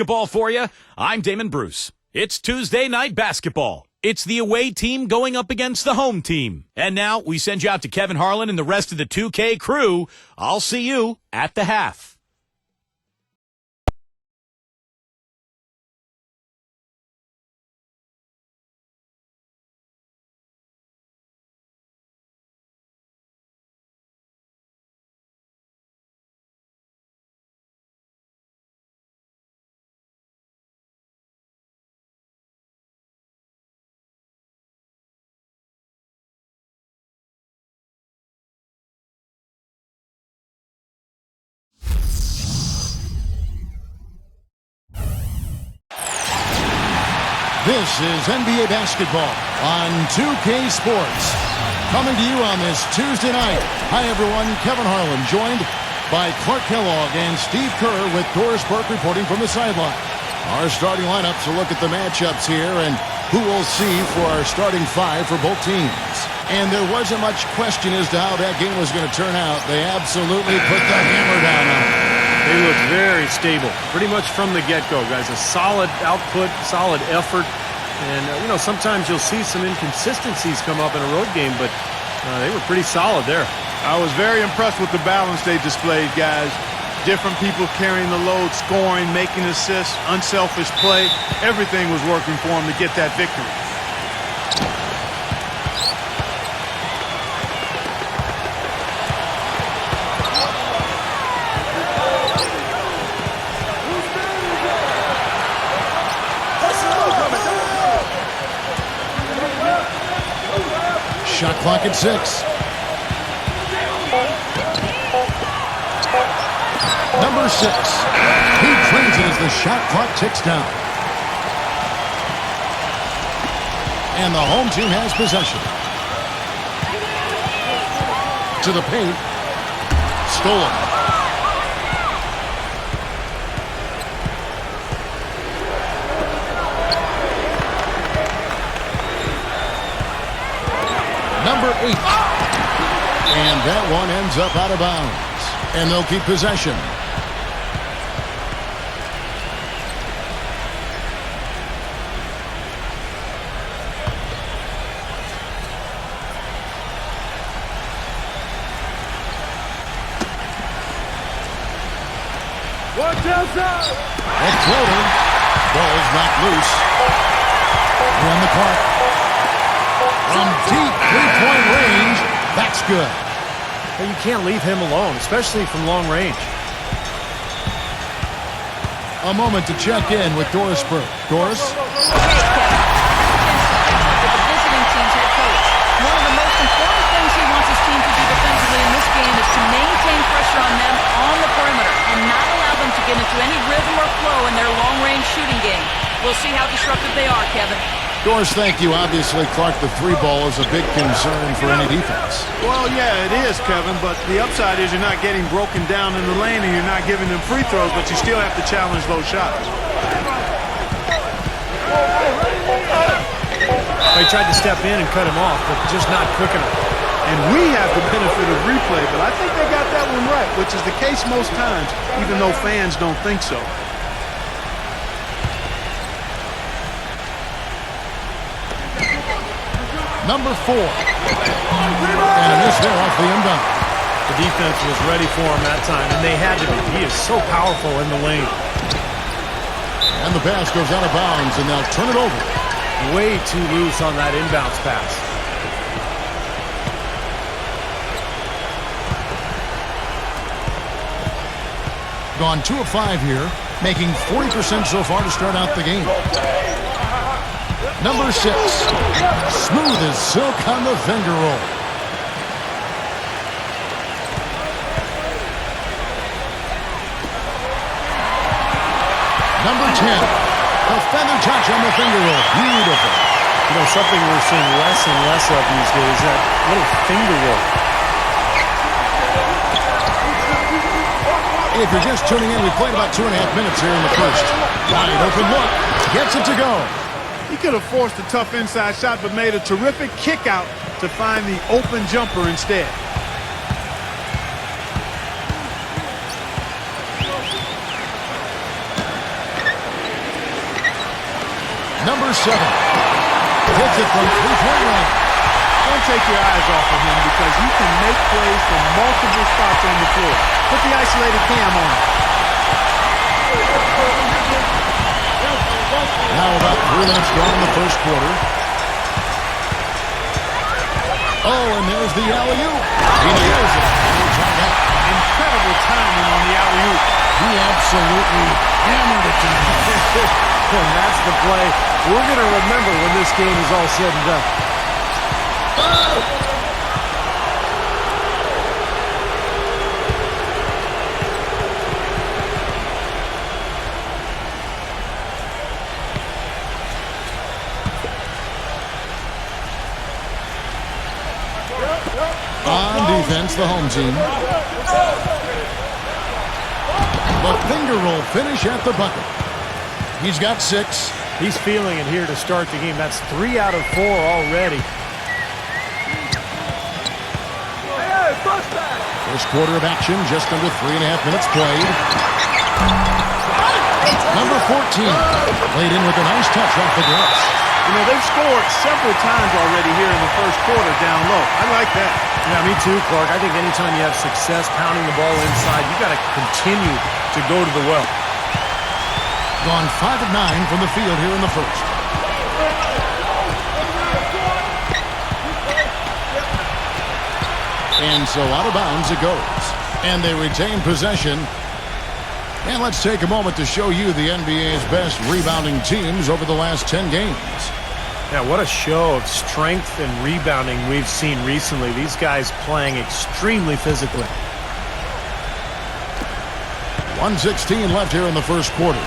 Basketball for you. I'm Damon Bruce. It's Tuesday night basketball. It's the away team going up against the home team. And now we send you out to Kevin Harlan and the rest of the 2K crew. I'll see you at the half. This is NBA basketball on 2K Sports. Coming to you on this Tuesday night. Hi, everyone. Kevin Harlan, joined by Clark Kellogg and Steve Kerr with Doris Burke reporting from the sideline. Our starting lineups will look at the matchups here and who we'll see for our starting five for both teams. And there wasn't much question as to how that game was going to turn out. They absolutely put the hammer down on it. They look very stable, pretty much from the get-go, guys. A solid output, solid effort. And, sometimes you'll see some inconsistencies come up in a road game, but they were pretty solid there. I was very impressed with the balance they displayed, guys. Different people carrying the load, scoring, making assists, unselfish play. Everything was working for them to get that victory. Shot clock at 6. Number 6. He trains it as the shot clock ticks down. And the home team has possession. To the paint. Stolen. Number 8. And that one ends up out of bounds. And they'll keep possession. Watch outside! A floater. Ball's knocked loose. Run the clock. From deep three-point range, that's good. Well, you can't leave him alone, especially from long range. A moment to check in with Doris Burke. Doris? Okay, Kevin. With the visiting team's head coach. One of the most important things he wants his team to do defensively in this game is to maintain pressure on them on the perimeter and not allow them to get into any rhythm or flow in their long-range shooting game. We'll see how disruptive they are, Kevin. Doris, thank you. Obviously, Clark, the three ball is a big concern for any defense. Well, yeah, it is, Kevin, but the upside is you're not getting broken down in the lane and you're not giving them free throws, but you still have to challenge those shots. They tried to step in and cut him off, but just not quick enough. And we have the benefit of replay, but I think they got that one right, which is the case most times, even though fans don't think so. Number 4. And a miss there off the inbound. The defense was ready for him that time, and they had to be. He is so powerful in the lane. And the pass goes out of bounds, and they'll turn it over. Way too loose on that inbounds pass. Gone 2 of 5 here, making 40% so far to start out the game. Number 6. Smooth as silk on the finger roll. Number 10. A feather touch on the finger roll. Beautiful. Something we're seeing less and less of these days, that little finger roll. If you're just tuning in, we played about 2.5 minutes here in the first. Wide open look. Gets it to go. He could have forced a tough inside shot, but made a terrific kick out to find the open jumper instead. Number 7. Hits it from 3-point range. Don't take your eyes off of him because he can make plays from multiple spots on the floor. Put the isolated cam on him. Now about 3 minutes gone in the first quarter. Oh, and there's the alley-oop. He nails it. Incredible timing on the alley-oop. He absolutely hammered it down. And that's the play we're going to remember when this game is all said and done. On defense, the home team. The finger roll finish at the bucket. He's got 6. He's feeling it here to start the game. That's 3 out of 4 already. First quarter of action, just under 3.5 minutes played. Number 14, laid in with a nice touch off the glass. You know, they've scored several times already here in the first quarter down low. I like that. Yeah, me too, Clark. I think anytime you have success pounding the ball inside, you got to continue to go to the well. Gone 5 of 9 from the field here in the first. And so out of bounds it goes. And they retain possession. And let's take a moment to show you the NBA's best rebounding teams over the last 10 games. Yeah, what a show of strength and rebounding we've seen recently. These guys playing extremely physically. 1:16 left here in the first quarter.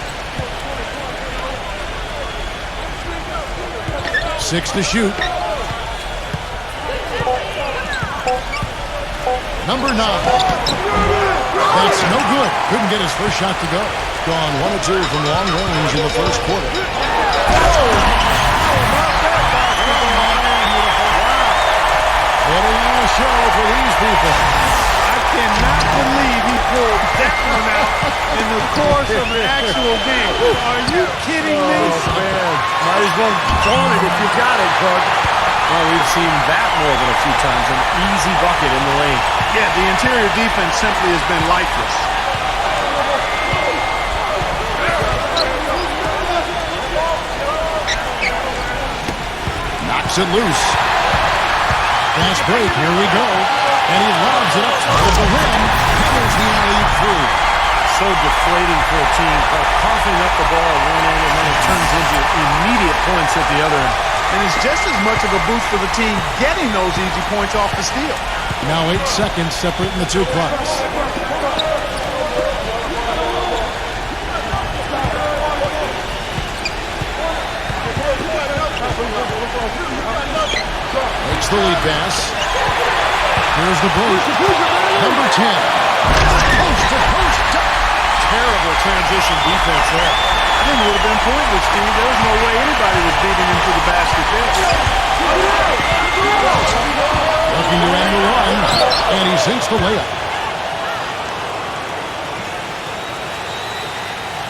6 to shoot. Number 9. That's no good. Couldn't get his first shot to go. Gone 1 of 2 from long range in the first quarter. Putting on a show for these people. I cannot believe he pulled that one out in the course of an actual game. Are you kidding me? Oh, man. Might as well throw it if you got it, Clark. Well, we've seen that more than a few times. An easy bucket in the lane. Yeah, the interior defense simply has been lifeless. Knocks it loose. Fast break, here we go. And he lobs it up toward the rim. Headers the alley through. So deflating for a team. Coughing up the ball at one end, and then it turns into immediate points at the other end. And it's just as much of a boost for the team getting those easy points off the steal. Now 8 seconds separating the two clocks. Makes the lead pass. Here's the boot. Number 10. Post to post. Terrible transition defense there. I think it would have been pointless, Steve. There was no way anybody was beating him to the basket there. Looking to end the run, and he sinks the layup.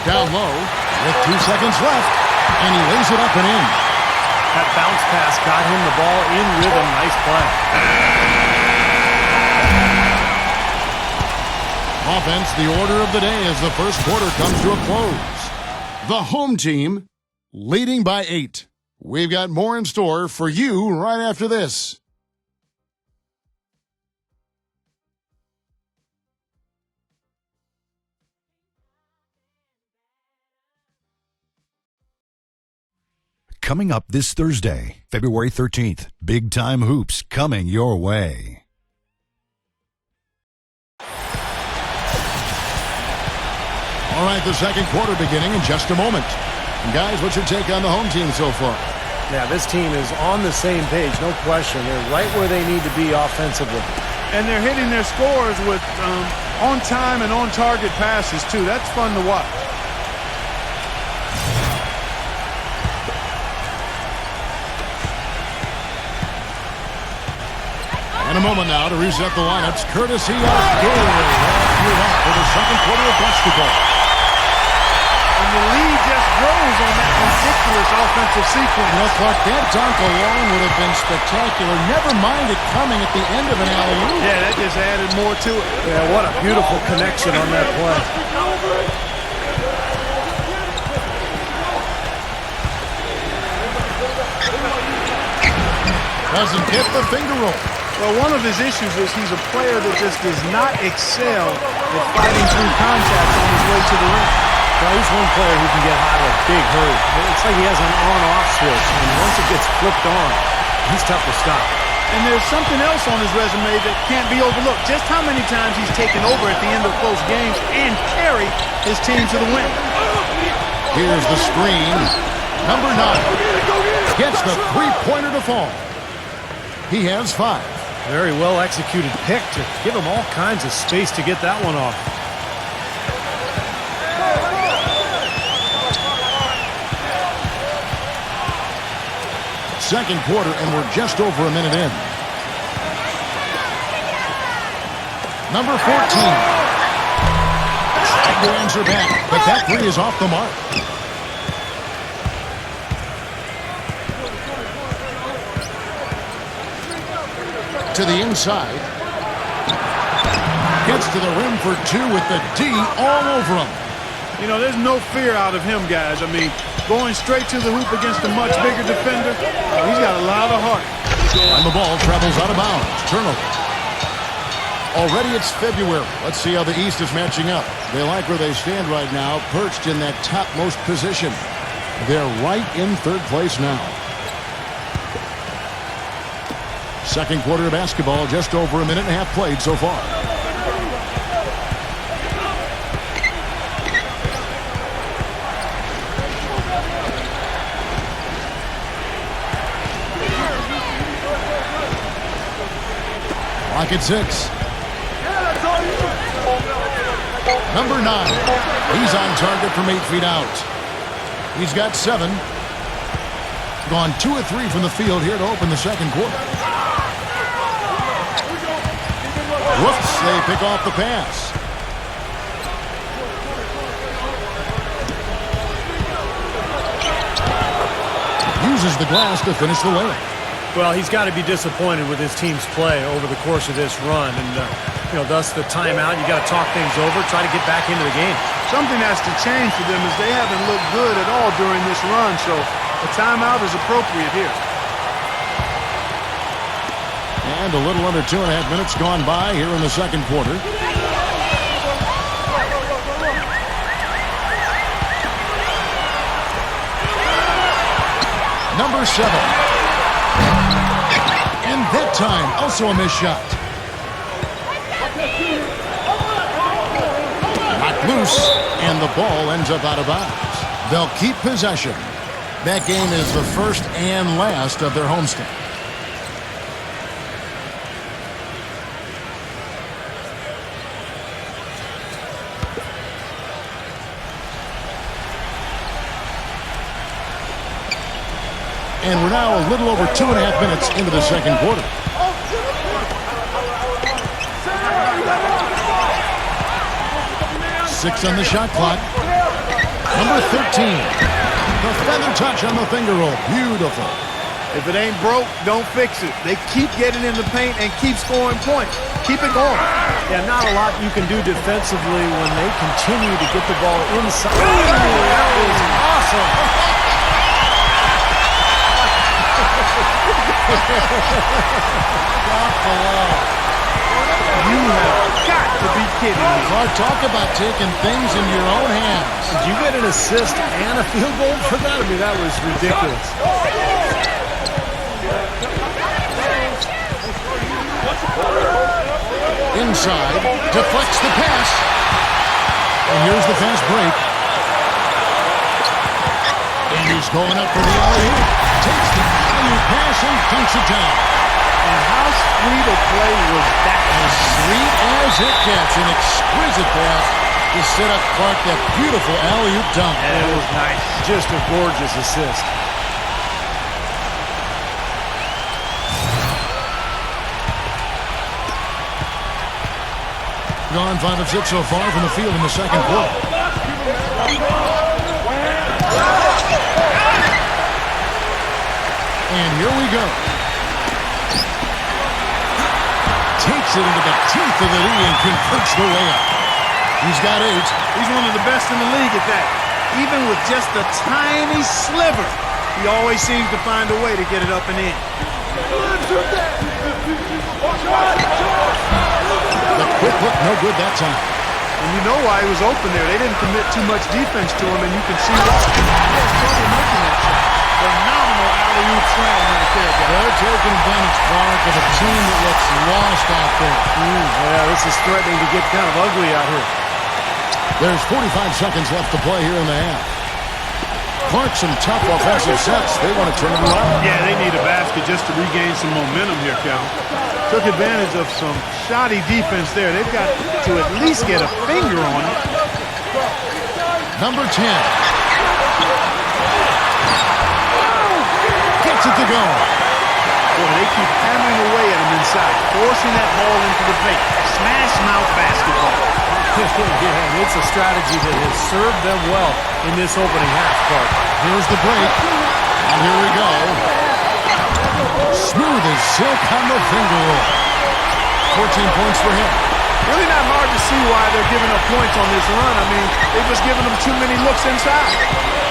Down low, with 2 seconds left, and he lays it up and in. That bounce pass got him the ball in rhythm. Nice play. Offense, the order of the day as the first quarter comes to a close. The home team leading by 8. We've got more in store for you right after this. Coming up this Thursday, February 13th, Big Time Hoops coming your way. All right, the second quarter beginning in just a moment. And guys, what's your take on the home team so far? Yeah, this team is on the same page, no question. They're right where they need to be offensively. And they're hitting their scores with on-time and on-target passes, too. That's fun to watch. And a moment now to reset the lineups, courtesy of Gary. For the second quarter of basketball. And the lead just grows on that ridiculous miraculous offensive sequence. You know, Clark, that dunk alone would have been spectacular. Never mind it coming at the end of an alley-oop. Yeah, that just added more to it. Yeah, what a beautiful connection on that play. Doesn't get the finger roll. Well, one of his issues is he's a player that just does not excel at fighting through contact on his way to the rim. Well, he's one player who can get hot in a big hurry. It's like he has an on-off switch, and once it gets flipped on, he's tough to stop. And there's something else on his resume that can't be overlooked. Just how many times he's taken over at the end of close games and carried his team to the win. Here's the screen. Number 9 gets the three-pointer to fall. He has 5. Very well executed pick to give him all kinds of space to get that one off. Second quarter, and we're just over a minute in. Number 14. Tried to answer back, but that three is off the mark. To the inside. Gets to the rim for 2 with the D all over him. You know, there's no fear out of him, guys. I mean, going straight to the hoop against a much bigger defender, he's got a lot of heart. And the ball travels out of bounds. Turnover. Already it's February. Let's see how the East is matching up. They like where they stand right now, perched in that topmost position. They're right in third place now. Second quarter of basketball, just over a minute and a half played so far. Clock at 6. Number 9. He's on target from 8 feet out. He's got 7. Gone 2 of 3 from the field here to open the second quarter. Whoops, they pick off the pass. Uses the glass to finish the layup. Well, he's got to be disappointed with his team's play over the course of this run. And, thus the timeout. You got to talk things over, try to get back into the game. Something has to change for them as they haven't looked good at all during this run. So a timeout is appropriate here. And a little under 2.5 minutes gone by here in the second quarter. Number 7. And that time, also a missed shot. Knocked loose, and the ball ends up out of bounds. They'll keep possession. That game is the first and last of their homestand. And we're now a little over 2.5 minutes into the second quarter. Six on the shot clock. Number 13. The feather touch on the finger roll. Beautiful. If it ain't broke, don't fix it. They keep getting in the paint and keep scoring points. Keep it going. Yeah, not a lot you can do defensively when they continue to get the ball inside. Ooh, that was awesome. You have got to be kidding me. Clark, talk about taking things in your own hands. Did you get an assist and a field goal for that? I mean, that was ridiculous. Inside, deflects the pass. And here's the fast break. And he's going up for the alley-oop. Takes the alley-oop pass and dunks it down. And how sweet a play was that? As sweet as it gets. An exquisite pass to set up Clark that beautiful alley-oop dunk. And it was nice. Just a gorgeous assist. Gone 5 of 6 so far from the field in the second quarter. we go. Takes it into the teeth of the knee and converts the layup. He's got 8. He's one of the best in the league at that. Even with just a tiny sliver, he always seems to find a way to get it up and in. The quick look, no good that time. And you know why he was open there. They didn't commit too much defense to him, and you can see why. He has trouble making that shot. Phenomenal alley-oop slam right there, guys. They're taking advantage, Clark, of a team that looks lost out there. Yeah, this is threatening to get kind of ugly out here. There's 45 seconds left to play here in the half. Clark, some tough offensive sets. They want to turn it around. Yeah, they need a basket just to regain some momentum here, Kevin. Took advantage of some shoddy defense there. They've got to at least get a finger on it. Number 10. Gets it to go. Boy, they keep hammering away at him inside, forcing that ball into the paint. Smash mouth basketball. Yeah, it's a strategy that has served them well in this opening half, Clark. Here's the break. And here we go. Smooth as silk on the finger roll. 14 points for him. Really not hard to see why they're giving up points on this run. I mean, they've just given them too many looks inside.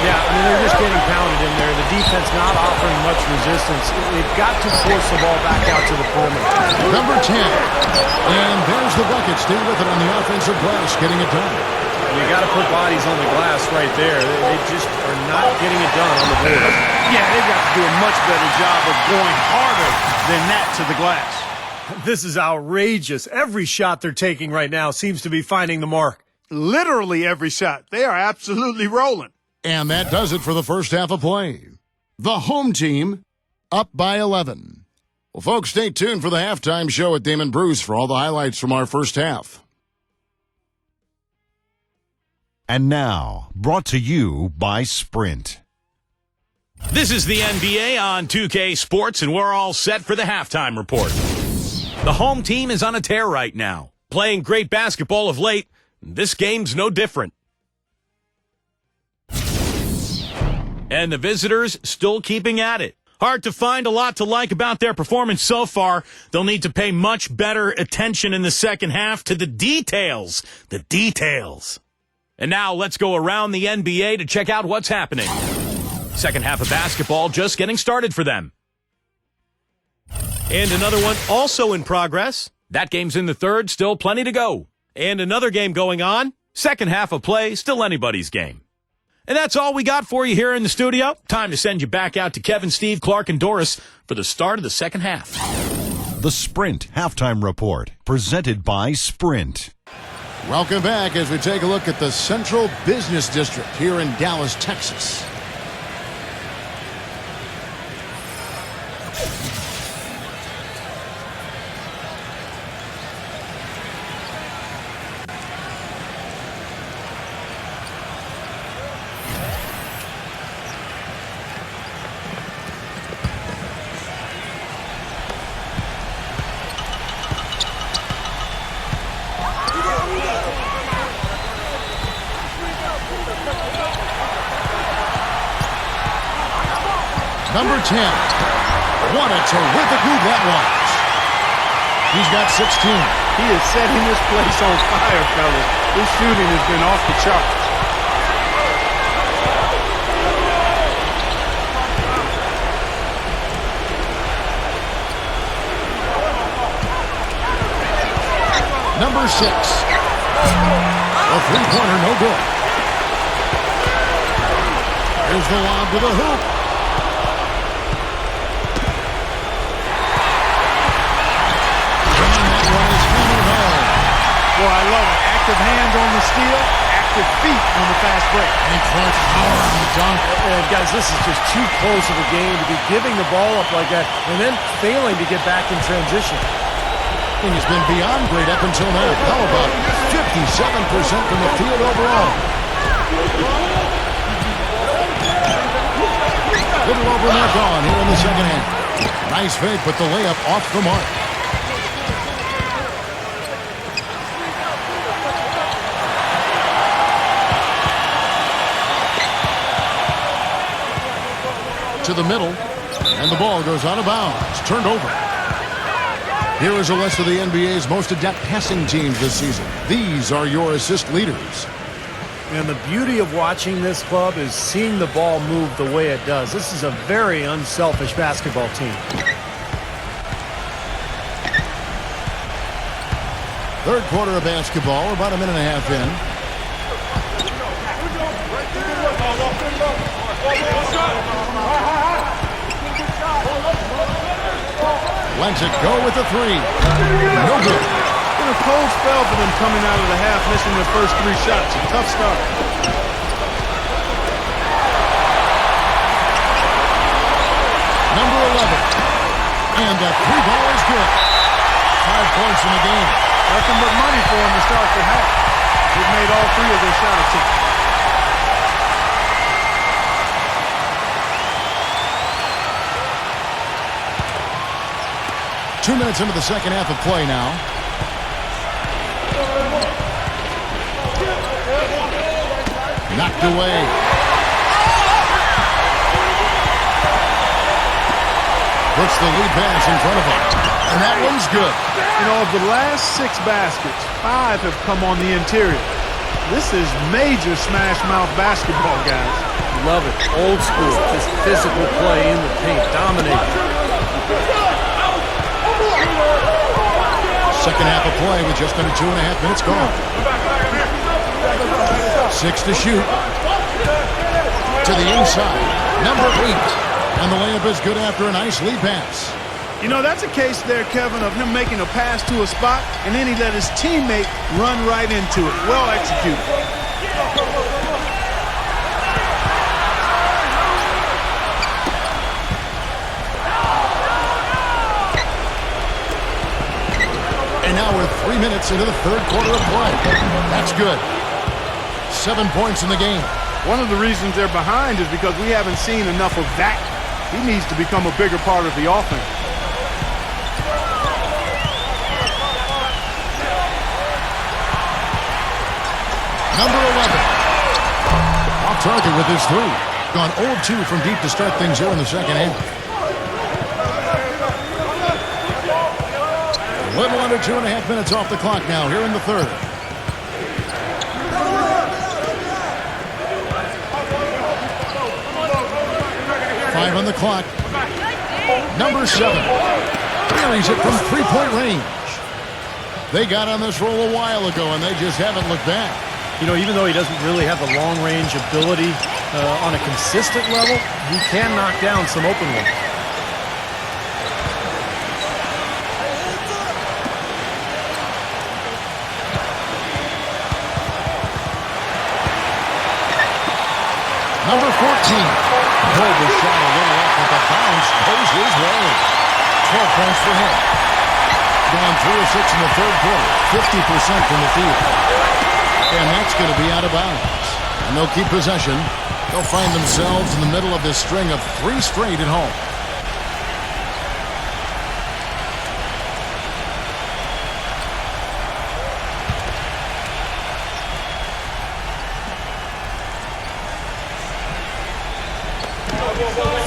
Yeah, I mean, they're just getting pounded in there. The defense not offering much resistance. They've got to force the ball back out to the perimeter. Number 10. And there's the bucket. Stay with it on the offensive glass, getting it done. You got to put bodies on the glass right there. They just are not getting it done on the board. Yeah, they've got to do a much better job of going harder than that to the glass. This is outrageous. Every shot they're taking right now seems to be finding the mark. Literally every shot. They are absolutely rolling. And that does it for the first half of play. The home team up by 11. Well, folks, stay tuned for the halftime show with Damon Bruce for all the highlights from our first half. And now, brought to you by Sprint. This is the NBA on 2K Sports, and we're all set for the halftime report. The home team is on a tear right now, playing great basketball of late. This game's no different. And the visitors still keeping at it. Hard to find a lot to like about their performance so far. They'll need to pay much better attention in the second half to the details. The details. And now let's go around the NBA to check out what's happening. Second half of basketball just getting started for them. And another one also in progress. That game's in the third, still plenty to go. And another game going on. Second half of play, still anybody's game. And that's all we got for you here in the studio. Time to send you back out to Kevin, Steve, Clark, and Doris for the start of the second half. The Sprint Halftime Report, presented by Sprint. Welcome back as we take a look at the Central Business District here in Dallas, Texas. Number 10. What a terrific move that was. He's got 16. He is setting this place on fire, fellas. His shooting has been off the charts. Number 6. A three-pointer, no good. Here's the lob to the hoop. Boy, I love it. Active hands on the steal, active feet on the fast break. And Clark power on the dunk. Guys, this is just too close of a game to be giving the ball up like that and then failing to get back in transition. And he's been beyond great up until now. How about 57% from the field overall? Little over and gone here in the second half. Nice fake, but the layup off the mark. To the middle. And the ball goes out of bounds. Turned over. Here is a list of the NBA's most adept passing teams this season. These are your assist leaders. And the beauty of watching this club is seeing the ball move the way it does. This is a very unselfish basketball team. Third quarter of basketball, about a minute and a half in. Lets it go with the three. No good. Been a cold spell for them coming out of the half, missing their first 3 shots. A tough start. Number 11. And the 3 ball is good. 5 points in the game. Nothing but money for them to start the half. They've made all 3 of their shot attempts. Two minutes into the second half of play now. Knocked away. Puts the lead pass in front of him. And that one's good. You know, of the last 6 baskets, 5 have come on the interior. This is major smash mouth basketball, guys. Love it. Old school. Just physical play in the paint. Dominating. Second half of play with just under 2.5 minutes gone. 6 to shoot. To the inside. Number 8. And the layup is good after a nice lead pass. You know, that's a case there, Kevin, of him making a pass to a spot, and then he let his teammate run right into it. Well executed. And now we're 3 minutes into the third quarter of play. That's good. 7 points in the game. One of the reasons they're behind is because we haven't seen enough of that. He needs to become a bigger part of the offense. Number 11. Off target with his 3. Gone 0 of 2 from deep to start things here in the second half. A little under 2.5 minutes off the clock now here in the third. Five on the clock. Number 7. Carries it from 3-point range. They got on this roll a while ago, and they just haven't looked back. You know, even though he doesn't really have the long-range ability on a consistent level, he can knock down some open ones. Number 14. Pulled the shot a little off, but the bounce goes his way. 12 points for him. Gone 3 of 6 in the third quarter. 50% from the field. And that's going to be out of bounds. And they'll keep possession. They'll find themselves in the middle of this string of 3 straight at home.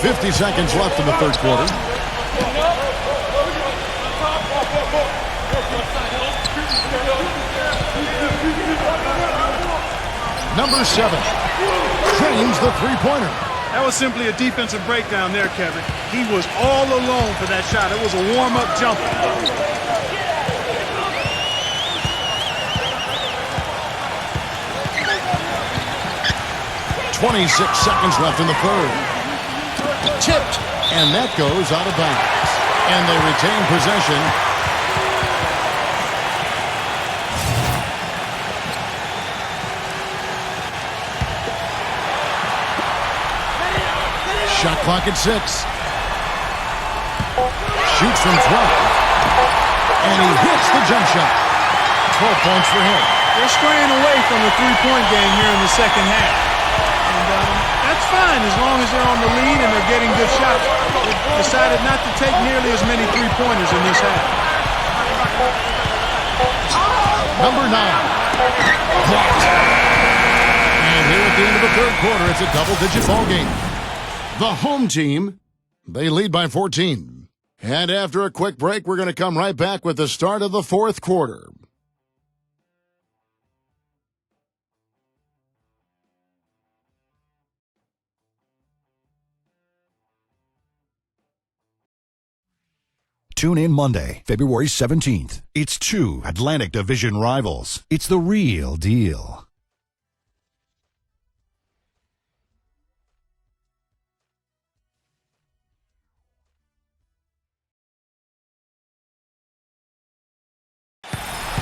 .50 seconds left in the third quarter. Number 7 trains the three-pointer. That was simply a defensive breakdown there, Kevin. He was all alone for that shot. It was a warm-up jumper. 26 seconds left in the third. Tipped, and that goes out of bounds. And they retain possession. Shot clock at 6. Shoots from 12. And he hits the jump shot. 12 points for him. They're straying away from the three-point game here in the second half. And that's fine as long as they're on the lead and they're getting good shots. They decided not to take nearly as many three-pointers in this half. Number 9. Blocked. And here at the end of the third quarter, it's a double-digit ball game. The home team They lead by 14. And after a quick break, we're going to come right back with the start of the fourth quarter. Tune in Monday, February 17th. It's two Atlantic Division rivals. It's the real deal.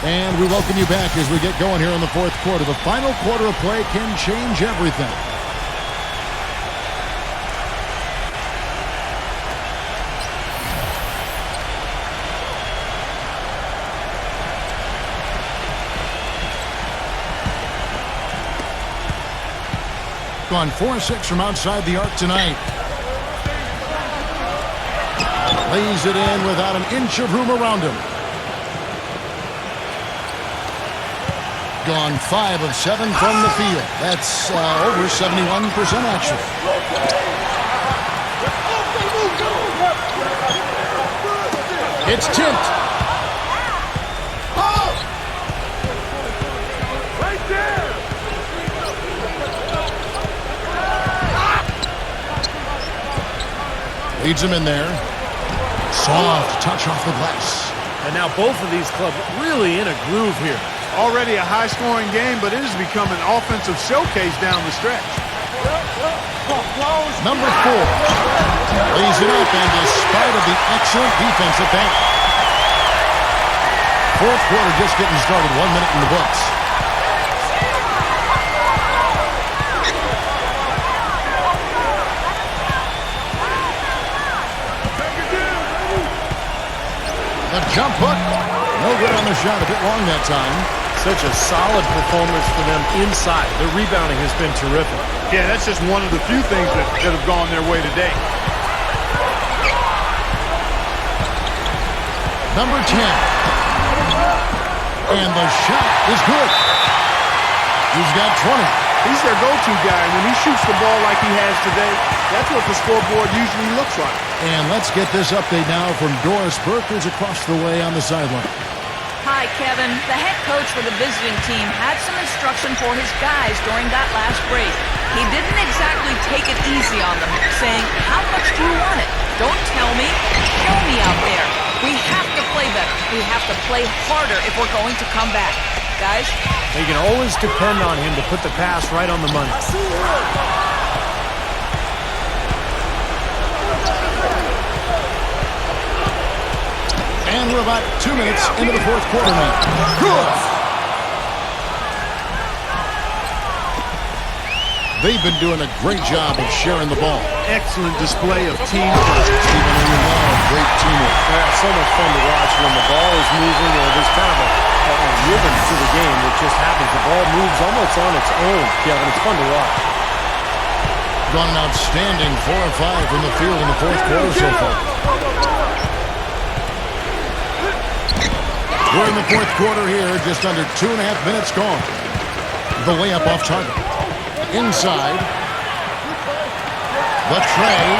And we welcome you back as we get going here in the fourth quarter. The final quarter of play can change everything. Gone 4-6 from outside the arc tonight. Lays it in without an inch of room around him. Gone 5 of 7 from the field. That's over 71% actually. It's tipped. Right there. Leads him in there. Soft touch off the glass. And now both of these clubs really in a groove here. Already a high-scoring game, but it has become an offensive showcase down the stretch. Number 4 lays it up, and despite of the excellent defense at that. Fourth quarter just getting started. 1 minute in the books. The jump hook. No good on the shot. A bit long that time. Such a solid performance for them inside. Their rebounding has been terrific. Yeah, that's just one of the few things that have gone their way today. Number 10. And the shot is good. He's got 20. He's their go-to guy, and when he shoots the ball like he has today, that's what the scoreboard usually looks like. And let's get this update now from Doris Burke, who's across the way on the sideline. Hi, Kevin. The head coach for the visiting team had some instruction for his guys during that last break. He didn't exactly take it easy on them, saying, how much do you want it? Don't tell me. Show me out there. We have to play better. We have to play harder if we're going to come back. Guys? They can always depend on him to put the pass right on the money. And we're about 2 minutes into the fourth quarter now. Good! They've been doing a great job of sharing the ball. Excellent display of teamwork. Stephen, we love great teamwork. Yeah, so much fun to watch when the ball is moving, or there's kind of a rhythm to the game that just happens. The ball moves almost on its own, Kevin. It's fun to watch. Gone an outstanding 4 of 5 from the field in the fourth quarter so far. We're in the fourth quarter here, just under 2.5 minutes gone. The layup off target. Inside. The tray.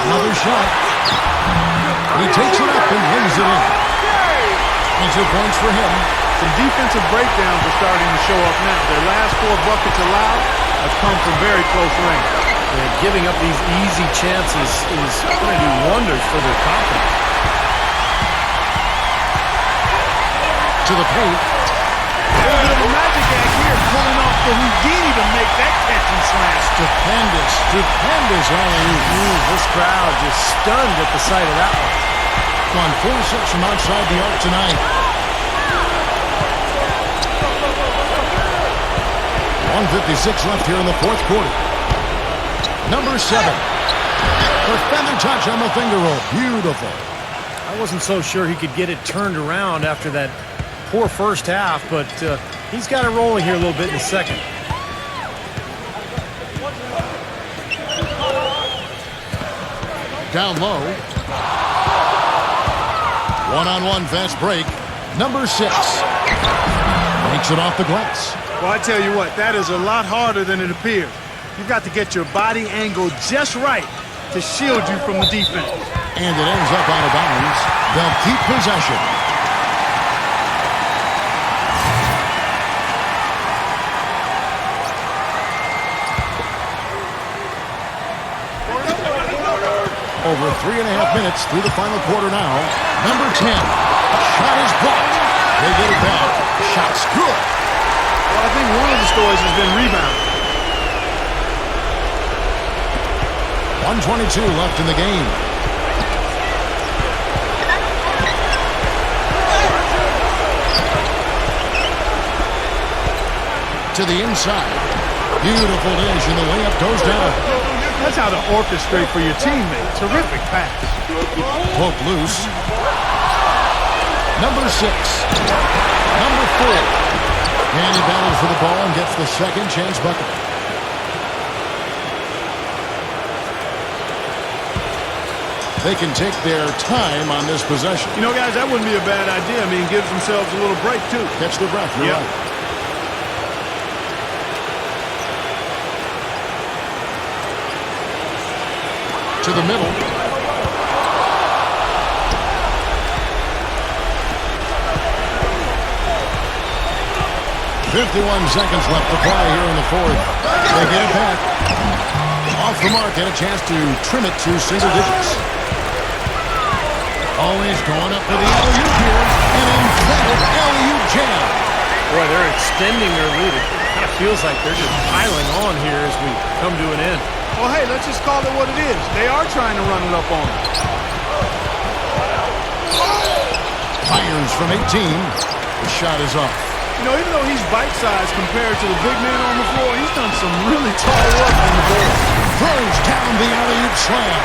Another shot. He takes it up and lays it in. And 2 points for him. Some defensive breakdowns are starting to show up now. Their last 4 buckets allowed have come from very close range. And giving up these easy chances is going to do wonders for their confidence. To the paint. A little bit of a magic act here, pulling off the Houdini to make that catch and slam. Stupendous alley-oop. This crowd just stunned at the sight of that one. Gone 4-6 from outside the arc tonight. 1:56 left here in the fourth quarter. Number 7. The feather touch on the finger roll. Beautiful. I wasn't so sure he could get it turned around after that poor first half, but he's got it rolling here a little bit in the second. Down low. One-on-one fast break. Number 6. Makes it off the glass. Well, I tell you what, that is a lot harder than it appears. You've got to get your body angle just right to shield you from the defense. And it ends up out of bounds. They'll keep possession. Over 3.5 minutes through the final quarter now. Number 10. Shot is blocked. They get it back. Shot's good. Well, I think one of the stories has been rebounding. 1:22 left in the game. To the inside. Beautiful dish, and the layup goes down. That's how to orchestrate for your teammate. Terrific pass. Poke loose. Number 6. Number 4. And he battles for the ball and gets the second chance bucket. They can take their time on this possession. You know, guys, that wouldn't be a bad idea. I mean, gives themselves a little break, too. Catch their breath. You're right. To the middle. 51 seconds left to play here in the fourth. They get it back. Off the mark and a chance to trim it to single digits. Always going up for the alley-oop here. An emphatic alley-oop jam. Boy, they're extending their lead. It kind of feels like they're just piling on here as we come to an end. Well, hey, let's just call it what it is. They are trying to run it up on them. Fires from 18. The shot is off. You know, even though he's bite-sized compared to the big man on the floor, he's done some really tall work on the board. Throws down the alley-oop slam.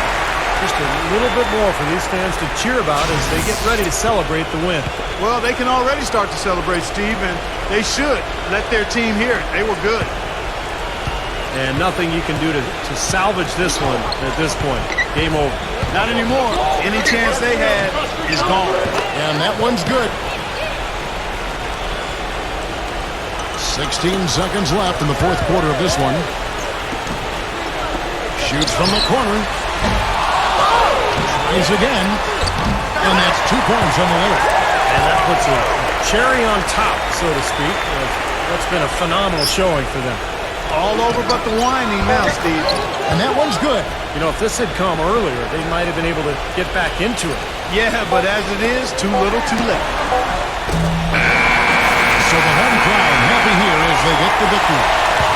Just a little bit more for these fans to cheer about as they get ready to celebrate the win. Well, they can already start to celebrate, Steve, and they should let their team hear it. They were good. And nothing you can do to salvage this one at this point. Game over. Not anymore. Any chance they had is gone. And that one's good. 16 seconds left in the fourth quarter of this one. Shoots from the corner. Tries again. And that's 2 points on the layup. And that puts a cherry on top, so to speak. That's been a phenomenal showing for them. All over but the winding now, Steve. And that one's good. You know, if this had come earlier, they might have been able to get back into it. Yeah, but as it is, too little, too late. So the home crowd happy here as they get the victory.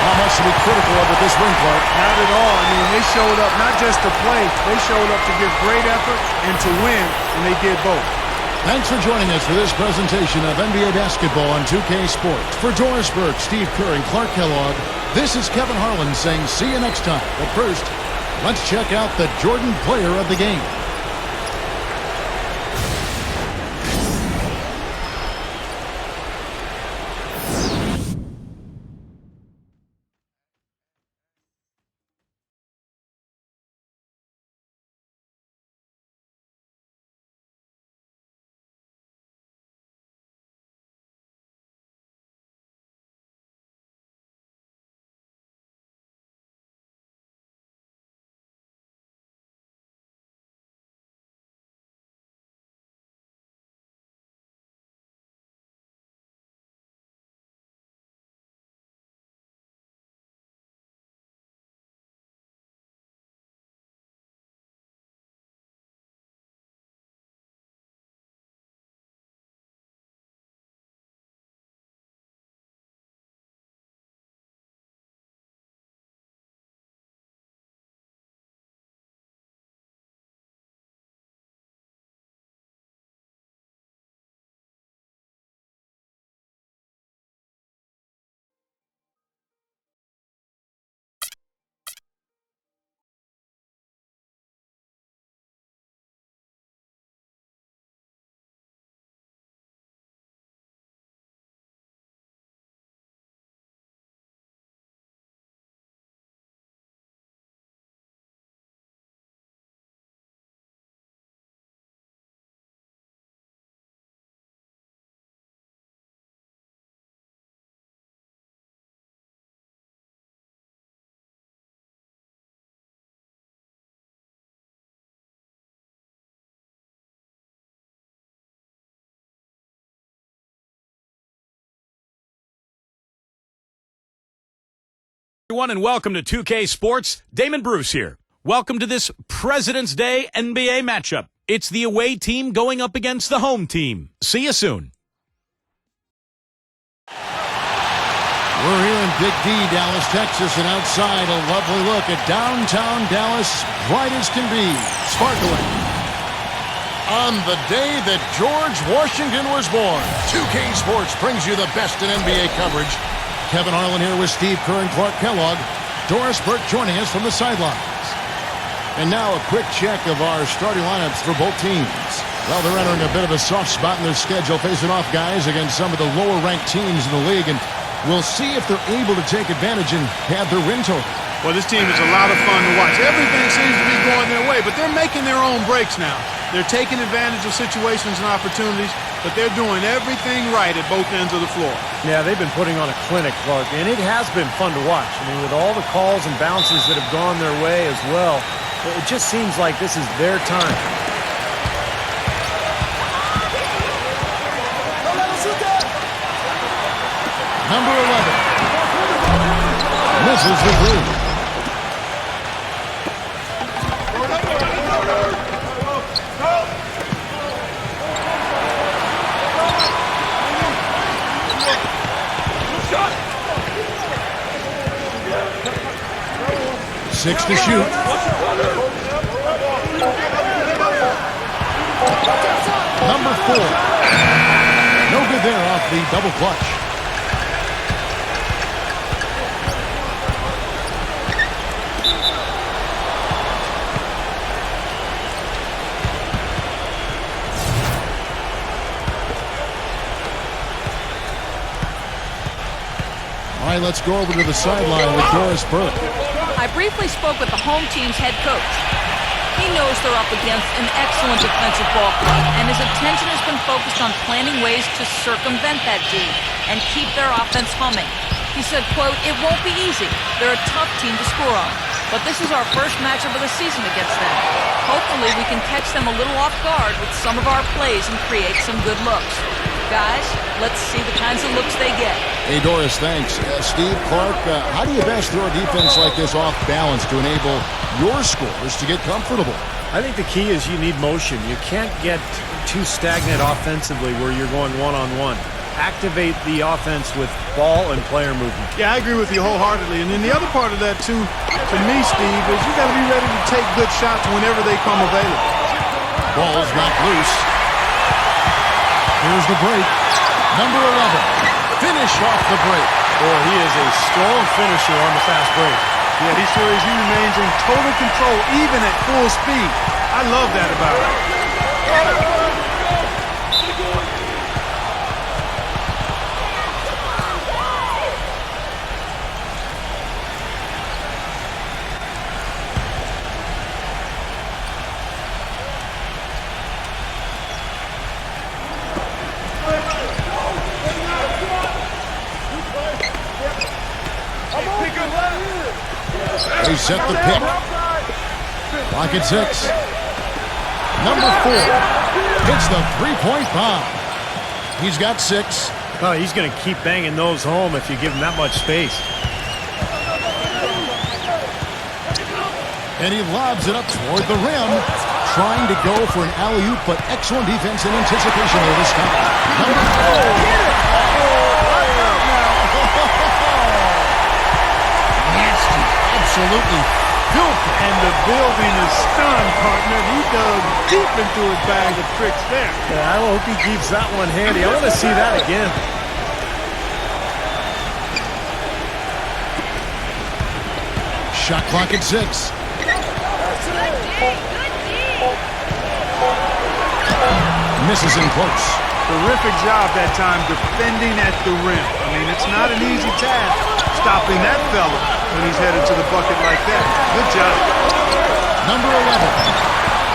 Not much to be critical of with this win, Clark. Not at all. I mean, they showed up not just to play. They showed up to give great effort and to win, and they did both. Thanks for joining us for this presentation of NBA basketball on 2K Sports. For Doris Burke, Steve Kerr, and Clark Kellogg, this is Kevin Harlan saying see you next time. But first, let's check out the Jordan player of the game. Everyone, and welcome to 2K Sports. Damon Bruce here. Welcome to this President's Day NBA matchup. It's the away team going up against the home team. See you soon. We're here in Big D, Dallas, Texas, and outside a lovely look at downtown Dallas, bright as can be, sparkling. On the day that George Washington was born, 2K Sports brings you the best in NBA coverage. Kevin Harlan here with Steve Kerr and Clark Kellogg. Doris Burke joining us from the sidelines. And now a quick check of our starting lineups for both teams. Well, they're entering a bit of a soft spot in their schedule, facing off guys against some of the lower-ranked teams in the league, and we'll see if they're able to take advantage and pad their win total. Well, this team is a lot of fun to watch. Everything seems to be going their way, but they're making their own breaks now. They're taking advantage of situations and opportunities, but they're doing everything right at both ends of the floor. Yeah, they've been putting on a clinic, Clark, and it has been fun to watch. I mean, with all the calls and bounces that have gone their way as well, it just seems like this is their time. Number 11 misses the three. Six to shoot. Number 4. No good there off the double clutch. All right, let's go over to the sideline with Doris Burke. I briefly spoke with the home team's head coach. He knows they're up against an excellent defensive ball club, and his attention has been focused on planning ways to circumvent that D and keep their offense humming. He said, quote, "It won't be easy. They're a tough team to score on, but this is our first matchup of the season against them. Hopefully we can catch them a little off guard with some of our plays and create some good looks. Guys, let's see the kinds of looks they get." Hey, Doris, thanks. Steve, Clark, how do you best throw a defense like this off balance to enable your scorers to get comfortable? I think the key is you need motion. You can't get too stagnant offensively where you're going one-on-one. Activate the offense with ball and player movement. Yeah, I agree with you wholeheartedly. And then the other part of that, too, to me, Steve, is you got to be ready to take good shots whenever they come available. Ball's knocked loose. Here's the break. Number 11. Finish off the break. Boy, he is a strong finisher on the fast break. Yeah, he sure is. He remains in total control, even at full speed. I love that about him. They set the pick. Clock at 6. Number 4 hits the three-point bomb. He's got 6. Oh, he's going to keep banging those home if you give him that much space. And he lobs it up toward the rim, trying to go for an alley-oop, but excellent defense and anticipation there this time. Number 4. Nasty, absolutely filthy. And the building is stunned, partner. He dug deep into his bag of tricks there. Yeah, I hope he keeps that one handy. I want to see that again. Shot clock at 6. Misses in close. Terrific job that time defending at the rim. I mean, it's not an easy task stopping that fella when he's headed to the bucket like that. Good job. Number 11.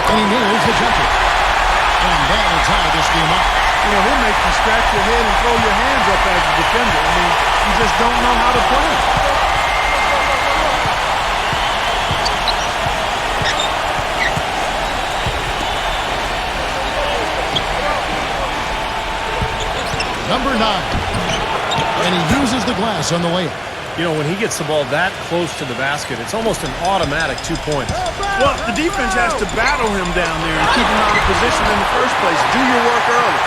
And he nails the jumper. And that'll tie this game up. You know, he'll make you scratch your head and throw your hands up as a defender. I mean, you just don't know how to play. Number 9. And he uses the glass on the layup. You know, when he gets the ball that close to the basket, it's almost an automatic 2 points. Well, the defense has to battle him down there and keep him out of position in the first place. Do your work early.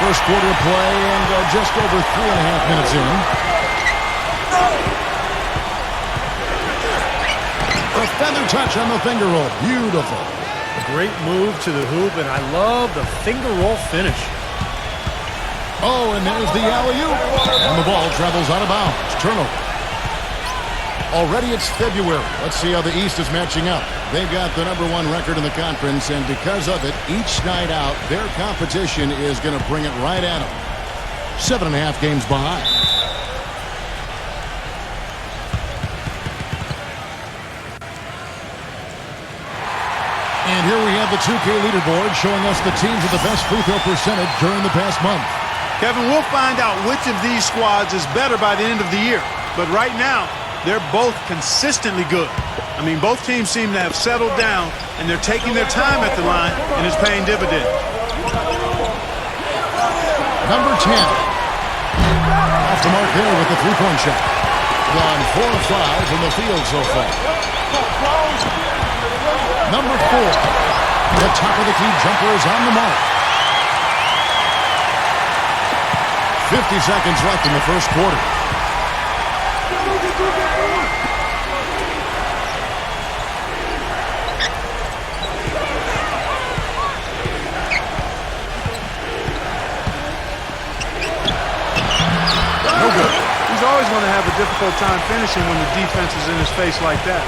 First quarter play and just over 3.5 minutes in. A feather touch on the finger roll. Beautiful. Great move to the hoop, and I love the finger roll finish. Oh, and there's the alley-oop. And the ball travels out of bounds. Turnover. Already it's February. Let's see how the East is matching up. They've got the #1 record in the conference, and because of it, each night out, their competition is going to bring it right at them. 7.5 games behind. And here we have the 2K leaderboard showing us the teams with the best free throw percentage during the past month. Kevin, we'll find out which of these squads is better by the end of the year. But right now, they're both consistently good. I mean, both teams seem to have settled down, and they're taking their time at the line, and it's paying dividends. Number 10. Off the mark there with the three-point shot. Gone 4 of 5 from the field so far. Number 4. The top of the key jumper is on the mark. 50 seconds left in the first quarter. No good. He's always going to have a difficult time finishing when the defense is in his face like that.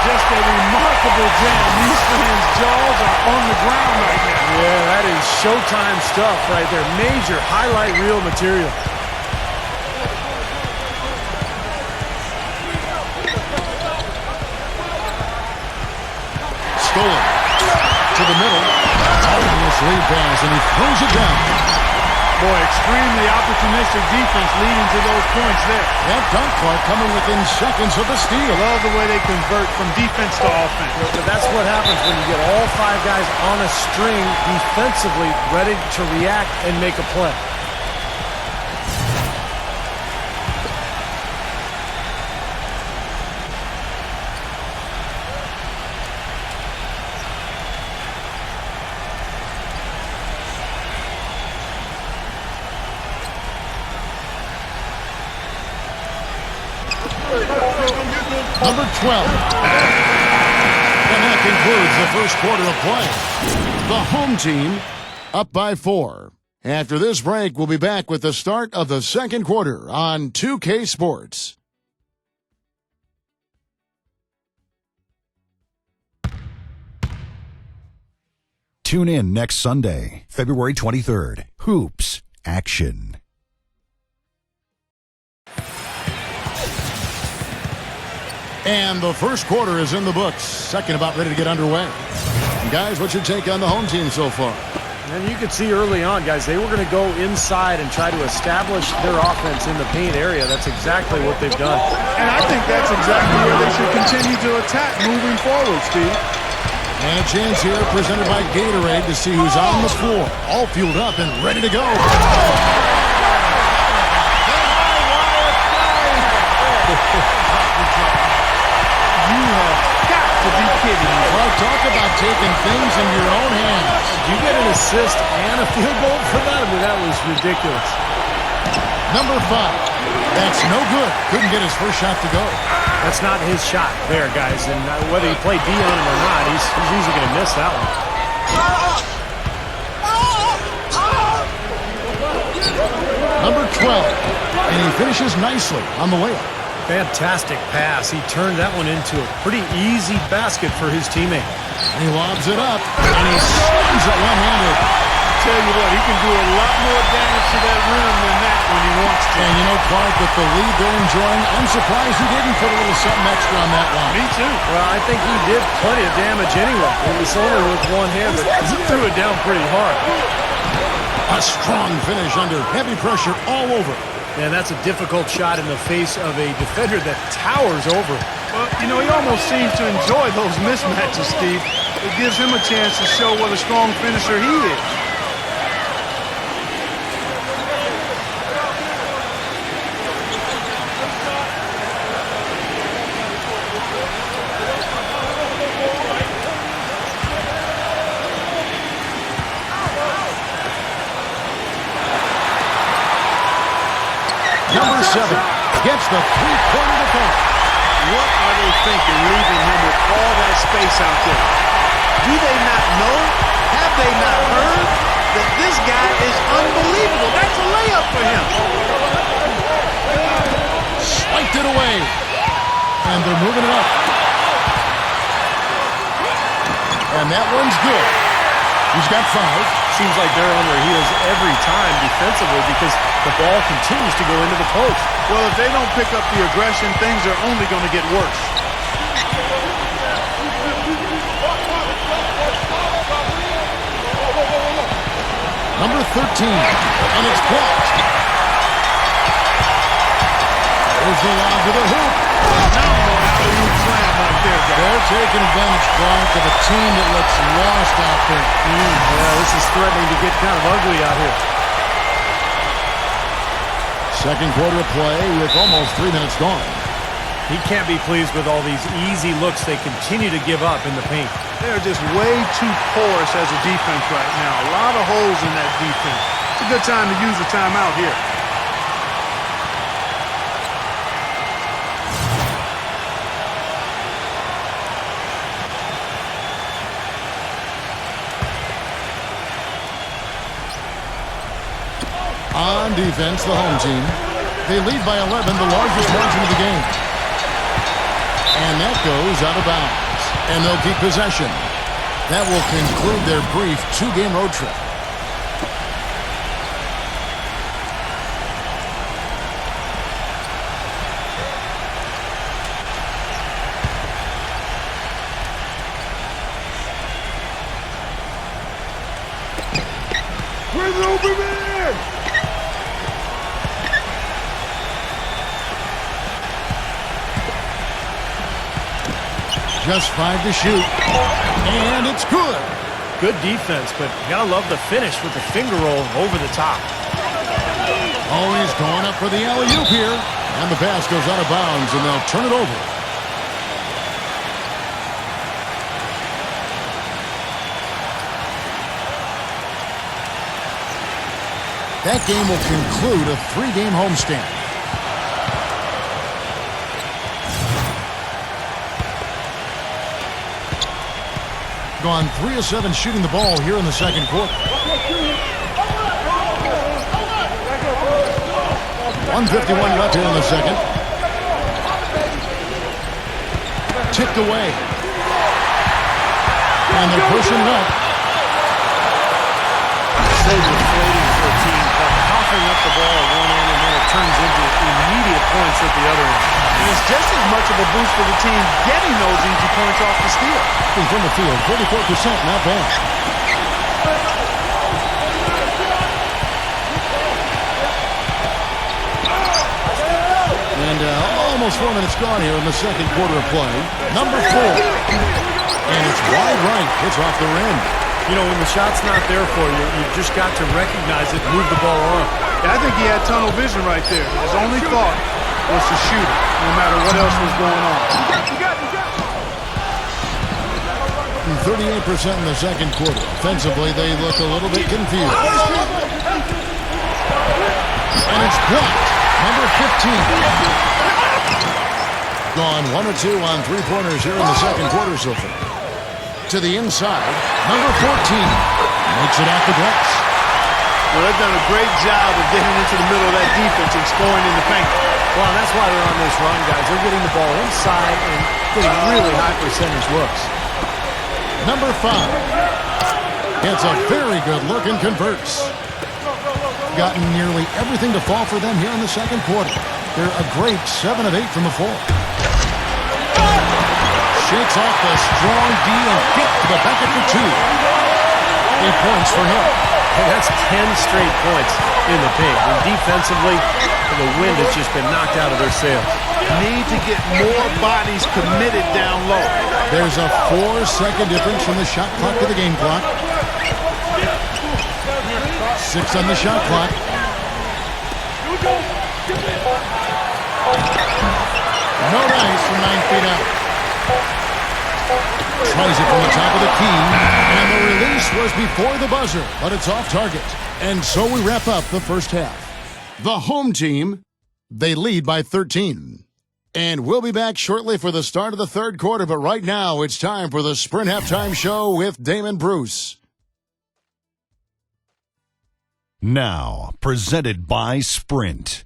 Just a remarkable jam. These fans' jaws are on the ground right now. Yeah, that is Showtime stuff right there. Major highlight reel material. Stolen. To the middle. Obvious lead pass, and he throws it down. Boy, extremely opportunistic defense leading to those points there. That dunk clock coming within seconds of the steal. Love the way they convert from defense to offense. But that's what happens when you get all 5 guys on a string defensively ready to react and make a play. Number 12. And that concludes the first quarter of play. The home team up by 4. After this break, we'll be back with the start of the second quarter on 2K Sports. Tune in next Sunday, February 23rd. Hoops Action. And the first quarter is in the books. Second about ready to get underway. And guys, what's your take on the home team so far? And you could see early on, guys, they were going to go inside and try to establish their offense in the paint area. That's exactly what they've done. And I think that's exactly where they should continue to attack moving forward, Steve. And a chance here presented by Gatorade to see who's on the floor. All fueled up and ready to go. You have got to be kidding me. Well, talk about taking things in your own hands. Did you get an assist and a field goal for that? I mean, that was ridiculous. Number 5. That's no good. Couldn't get his first shot to go. That's not his shot there, guys. And whether he played D on him or not, he's easily going to miss that one. Number 12. And he finishes nicely on the layup. Fantastic pass. He turned that one into a pretty easy basket for his teammate. He lobs it up, and he slams it one-handed. Tell you what, he can do a lot more damage to that rim than that when he wants to. And you know, Clark, with the lead they're enjoying, I'm surprised he didn't put a little something extra on that one. Me too. Well, I think he did plenty of damage anyway. It was only with one hand, but he threw it down pretty hard. A strong finish under heavy pressure all over. And that's a difficult shot in the face of a defender that towers over. Well, you know, he almost seems to enjoy those mismatches, Steve. It gives him a chance to show what a strong finisher he is. Number 7 gets the three-pointer to finish. What are they thinking, leaving him with all that space out there? Do they not know? Have they not heard that this guy is unbelievable? That's a layup for him. Swiped it away. And they're moving it up. And that one's good. He's got 5. Seems like they're on their heels every time defensively because the ball continues to go into the post. Well, if they don't pick up the aggression, things are only going to get worse. Number 13, and it's blocked. There's the lob to the hoop. They're taking advantage, Clark, of a team that looks lost out there. Yeah, this is threatening to get kind of ugly out here. Second quarter of play with almost 3 minutes gone. He can't be pleased with all these easy looks they continue to give up in the paint. They're just way too porous as a defense right now. A lot of holes in that defense. It's a good time to use the timeout here. On defense, the home team. They lead by 11, the largest margin of the game. And that goes out of bounds. And they'll keep possession. That will conclude their brief 2-game road trip. Where's the open man? Just 5 to shoot. And it's good. Good defense, but you gotta love the finish with the finger roll over the top. Always going up for the alley-oop here. And the pass goes out of bounds, and they'll turn it over. That game will conclude a 3-game homestand. Gone 3 of 7 shooting the ball here in the second quarter. 1:51 left here in the second. Tipped away. And they're pushing it up. So deflating for a team, coughing up the ball at one end and then it turns into immediate points at the other end. And it's just as much of a boost for the team getting those easy points off the steal. From the field, 44%, not bad. And almost 4 minutes gone here in the second quarter of play. Number 4. And it's wide right. It's off the rim. You know, when the shot's not there for you, you've just got to recognize it, move the ball on. Yeah, I think he had tunnel vision right there. His only thought was to shoot it, no matter what else was going on. 38% in the second quarter. Offensively, they look a little bit confused. And it's blocked. Number 15. Gone 1 or 2 on 3-pointers here in the second quarter so far. To the inside, number 14 makes it off the glass. Well, they've done a great job of getting into the middle of that defense and scoring in the paint. Well, and that's why they're on this run, guys. They're getting the ball inside and getting really high percentage looks. Number 5 gets a very good look and converts. Gotten nearly everything to fall for them here in the second quarter. They're a great 7 of 8 from the floor. Shakes off the strong D and gets to the bucket for 2. 8 points for him. And that's 10 straight points in the paint. And defensively, the wind has just been knocked out of their sails. Need to get more bodies committed down low. There's a 4-second difference from the shot clock to the game clock. 6 on the shot clock. No dice from 9 feet out. Tries it from the top of the key, and the release was before the buzzer, but it's off target. And so we wrap up the first half. The home team, they lead by 13. And we'll be back shortly for the start of the third quarter, but right now it's time for the Sprint Halftime Show with Damon Bruce. Now, presented by Sprint.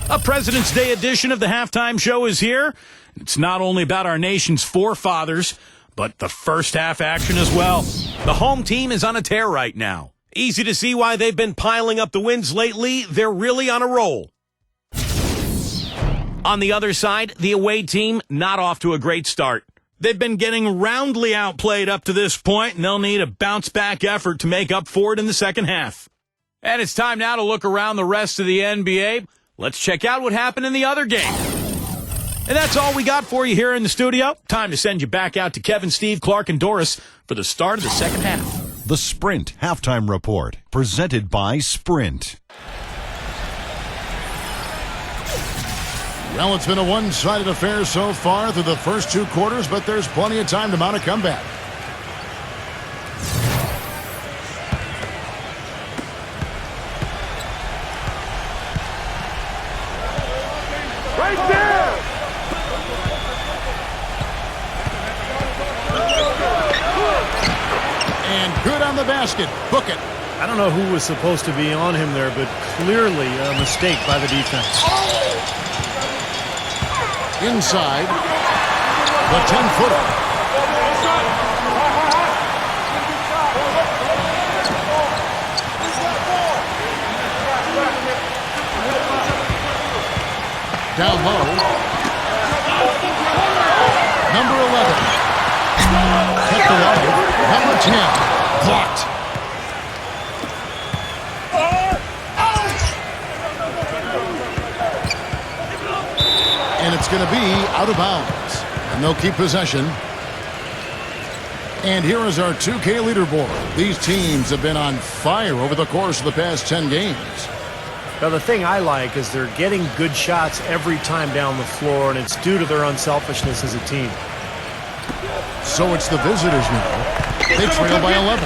A President's Day edition of the Halftime Show is here. It's not only about our nation's forefathers, but the first half action as well. The home team is on a tear right now. Easy to see why they've been piling up the wins lately. They're really on a roll. On the other side, the away team not off to a great start. They've been getting roundly outplayed up to this point, and they'll need a bounce-back effort to make up for it in the second half. And it's time now to look around the rest of the NBA. Let's check out what happened in the other game. And that's all we got for you here in the studio. Time to send you back out to Kevin, Steve, Clark, and Doris for the start of the second half. The Sprint Halftime Report, presented by Sprint. Well, it's been a one-sided affair so far through the first 2 quarters, but there's plenty of time to mount a comeback. Right there! And good on the basket. Book it. I don't know who was supposed to be on him there, but clearly a mistake by the defense. Inside. The 10-footer. Down low. Number 11. Kept alive. Number 10. Blocked. And it's going to be out of bounds. And they'll keep possession. And here is our 2K leaderboard. These teams have been on fire over the course of the past 10 games. Now, the thing I like is they're getting good shots every time down the floor, and it's due to their unselfishness as a team. So it's the visitors now. They trail by 11.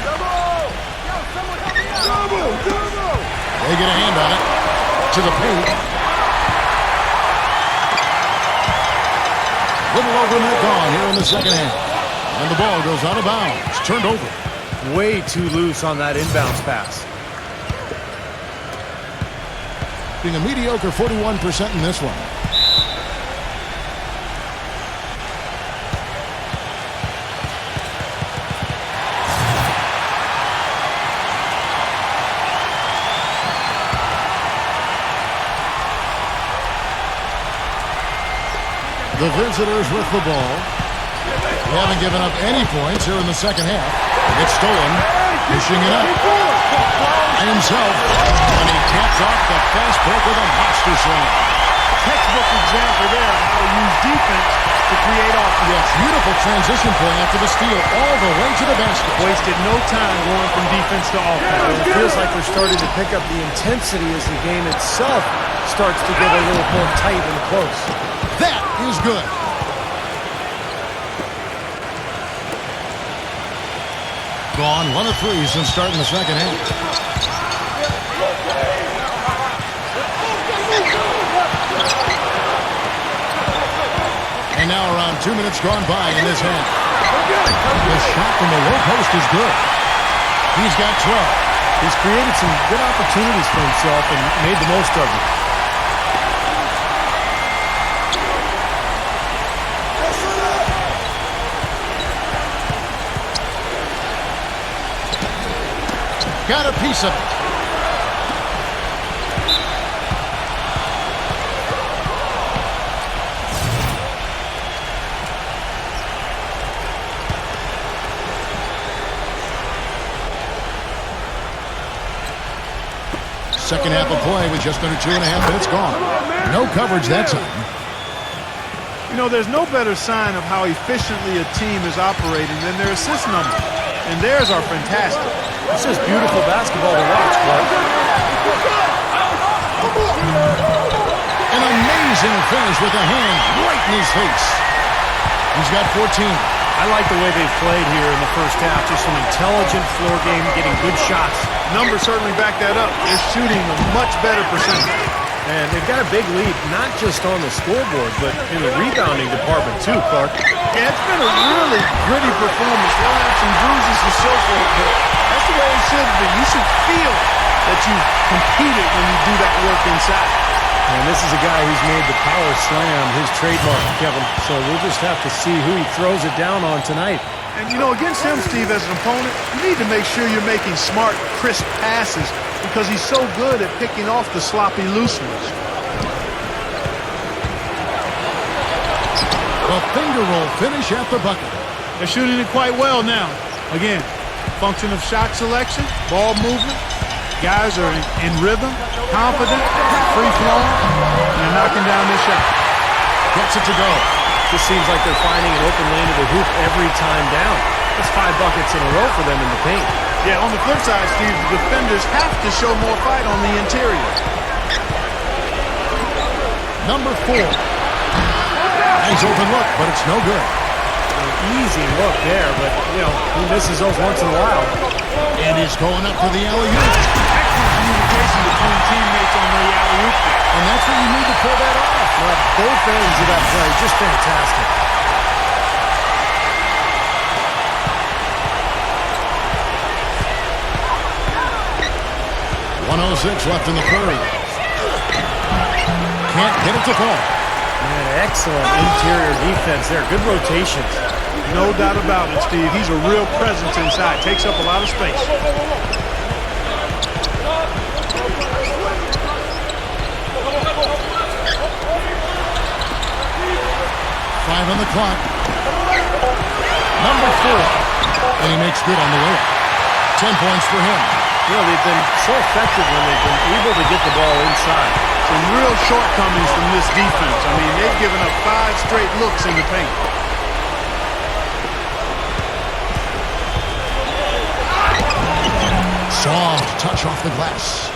They get a hand on it. To the paint. Little over a minute gone here in the second half. And the ball goes out of bounds. Turned over. Way too loose on that inbounds pass. Being a mediocre 41% in this one. The visitors with the ball. They haven't given up any points here in the second half. It's stolen. Pushing it up. And himself. And he caps off the fast break with a monster slam. Textbook example there of how to use defense to create offense. Yes, beautiful transition play after the steal all the way to the basket. Wasted no time going from defense to offense. It feels like they're starting to pick up the intensity as the game itself starts to get a little more tight and close. That is good. Gone 1 of 3 since starting the second half. And now around 2 minutes gone by in this half. The shot from the low post is good. He's got 12. He's created some good opportunities for himself and made the most of them. Got a piece of it. Second half of play with just under 2.5 minutes gone. No coverage that time. You know, there's no better sign of how efficiently a team is operating than their assist number. And theirs are fantastic. It's just beautiful basketball to watch, Clark. An amazing finish with a hand right in his face. He's got 14. I like the way they've played here in the first half. Just an intelligent floor game, getting good shots. Numbers certainly back that up. They're shooting a much better percentage. And they've got a big lead, not just on the scoreboard, but in the rebounding department too, Clark. Yeah, it's been a really gritty performance. They'll have some bruises and so forth, but that's the way it should be. You should feel that you competed when you do that work inside. And this is a guy who's made the power slam his trademark, Kevin. So we'll just have to see who he throws it down on tonight. And, you know, against him, Steve, as an opponent, you need to make sure you're making smart, crisp passes because he's so good at picking off the sloppy loose ones. A finger roll finish at the bucket. They're shooting it quite well now. Again, function of shot selection, ball movement. Guys are in rhythm, confident, free-flowing, and they're knocking down their shot. Gets it to go. Just seems like they're finding an open lane to the hoop every time down. That's 5 buckets in a row for them in the paint. Yeah, on the flip side, Steve, the defenders have to show more fight on the interior. Number 4. Nice open look, but it's no good. An easy look there, but, you know, he misses those once in a while. And he's going up for the alley-oop. Excellent communication between teammates on the alley-oop. And that's what you need to pull that off. Well, both ends of that play, just fantastic. .106 left in the third. Can't get it to fall. Man, excellent interior defense there. Good rotations. No doubt about it, Steve. He's a real presence inside. Takes up a lot of space. 5 on the clock. Number 4. And he makes good on the layup. 10 points for him. You know, they've been so effective when they've been able to get the ball inside. Some real shortcomings from this defense. I mean, they've given up 5 straight looks in the paint. Soft touch off the glass.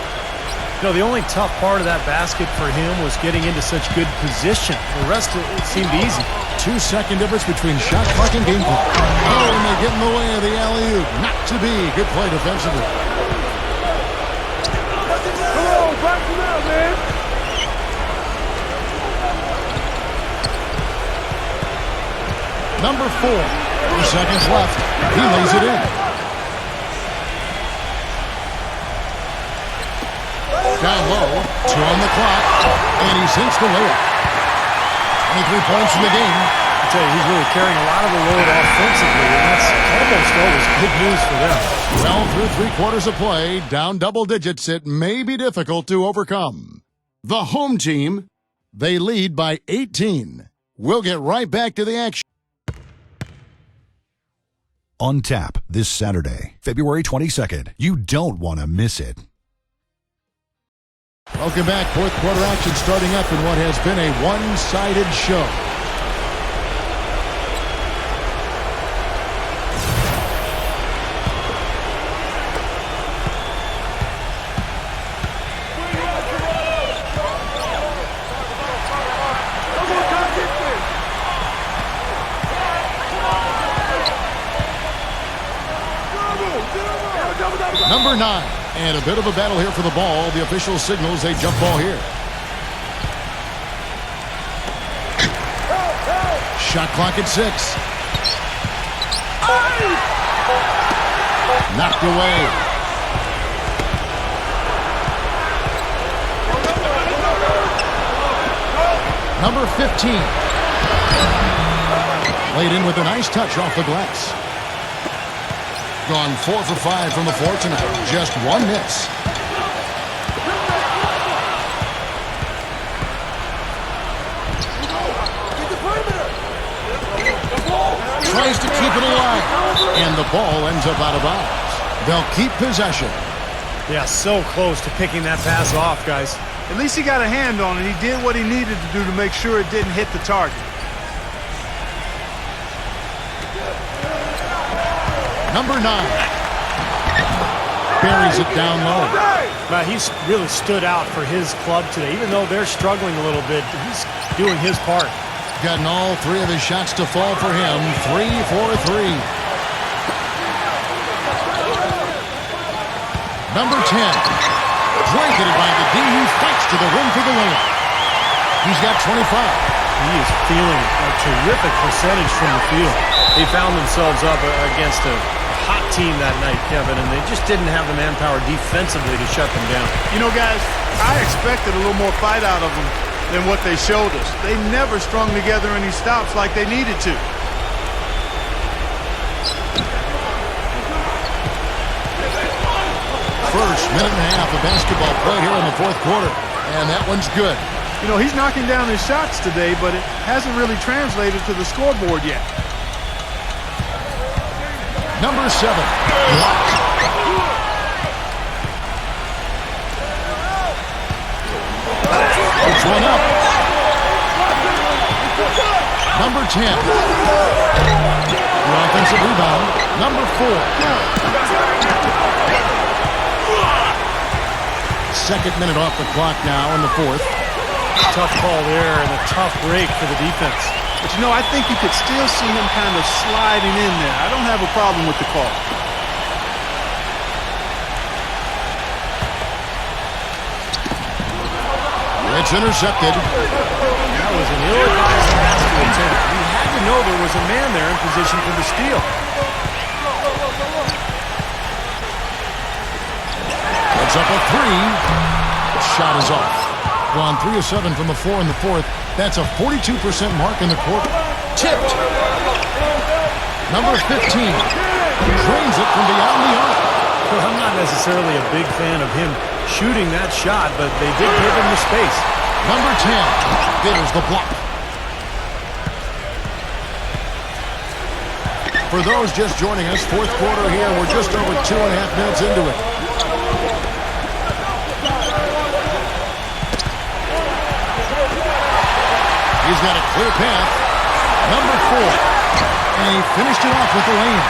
You know, the only tough part of that basket for him was getting into such good position. The rest of it seemed easy. 2-second difference between shot clock and game clock. Oh, and they get in the way of the alley-oop. Not to be. Good play defensively. Come on, back him out, man. Number 4. 3 seconds left. He lays it in. Down low. 2 on the clock. And he sinks the layup. 23 points in the game. I tell you, he's really carrying a lot of the load offensively, and that's almost always good news for them. Well, through 3 quarters of play, down double digits, it may be difficult to overcome. The home team, they lead by 18. We'll get right back to the action. On tap this Saturday, February 22nd. You don't want to miss it. Welcome back. Fourth quarter action starting up in what has been a one-sided show. Number 9. And a bit of a battle here for the ball. The official signals a jump ball here. Shot clock at 6. Knocked away. Number 15. Laid in with a nice touch off the glass. Gone 4 for 5 from the floor tonight. Just 1 miss. Tries to keep it alive. And the ball ends up out of bounds. They'll keep possession. Yeah, so close to picking that pass off, guys. At least he got a hand on it. He did what he needed to do to make sure it didn't hit the target. Number 9. Buries it down low. He's really stood out for his club today. Even though they're struggling a little bit, he's doing his part. Gotten all 3 of his shots to fall for him. 3 for 3. Number 10. Blanketed by the D, who fights to the rim for the layup. He's got 25. He is feeling a terrific percentage from the field. They found themselves up against a hot team that night, Kevin, and they just didn't have the manpower defensively to shut them down. You know, guys, I expected a little more fight out of them than what they showed us. They never strung together any stops like they needed to. First minute and a half of basketball play here in the fourth quarter, and that one's good. You know, he's knocking down his shots today, but it hasn't really translated to the scoreboard yet. Number 7. Blocked. Puts one up. Number 10. The offensive rebound. Number 4. Second minute off the clock now in the fourth. Tough call there and a tough break for the defense. But, you know, I think you could still see him kind of sliding in there. I don't have a problem with the call. It's intercepted. That was an ill-advised basket attempt. You had to know there was a man there in position for the steal. It's up a 3. Shot is off. Gone 3 of 7 from the floor in the fourth. That's a 42% mark in the quarter. Tipped. Number 15. Drains it from beyond the arc. Well, I'm not necessarily a big fan of him shooting that shot, but they did give him the space. Number 10. There's the block. For those just joining us, fourth quarter here. We're just over 2.5 minutes into it. He's got a clear path. Number 4. And he finished it off with the lane.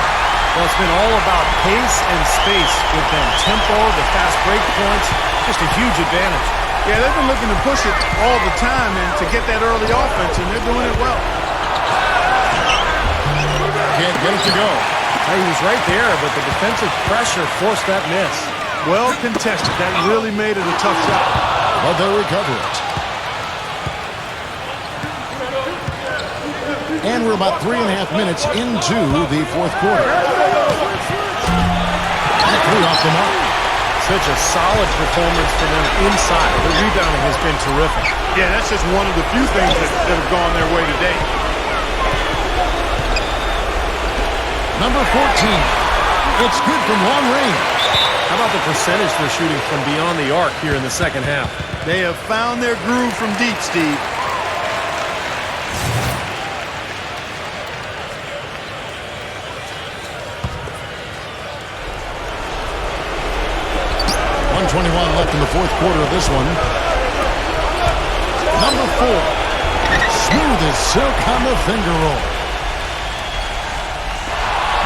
Well, it's been all about pace and space with them. Tempo, the fast break points, just a huge advantage. Yeah, they've been looking to push it all the time and to get that early offense, and they're doing it well. Can't get it to go. He was right there, but the defensive pressure forced that miss. Well contested. That really made it a tough shot. But they'll recover it. And we're about 3.5 minutes into the fourth quarter. That 3 off the mark. Such a solid performance for them inside. The rebounding has been terrific. Yeah, that's just one of the few things that have gone their way today. Number 14. It's good from long range. How about the percentage they're shooting from beyond the arc here in the second half? They have found their groove from deep, Steve. Left in the fourth quarter of this one. Number 4. Smooth as silk on the finger roll.